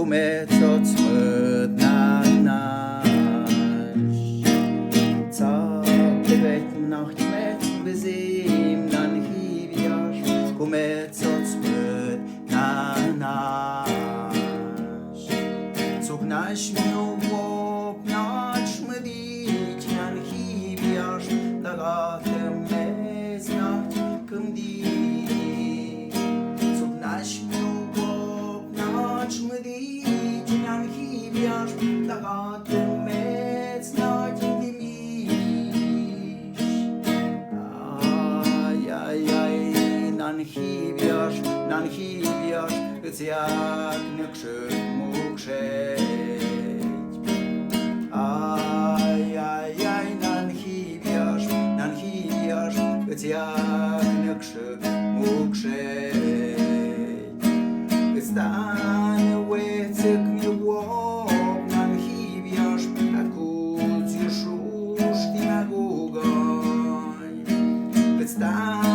Kumeco cmödnáš. Co ty vetno chtmet bezim nan hivjaš, Kumeco cmödnáš. Cugnaš mi uopnač mădici nan hivjaš, Dagate meznacht câmdi. Cugnaš mi uopnač mădici nan hivjaš, Dagate meznacht câmdi. Nan hivjaš, îți iag năkșăt mucșeți. Ai, nan hivjaš, îți iag năkșăt mucșeți. Îți dane uețăc miłop, nan hivjaš, acuți jușuș din agugăi. Îți dane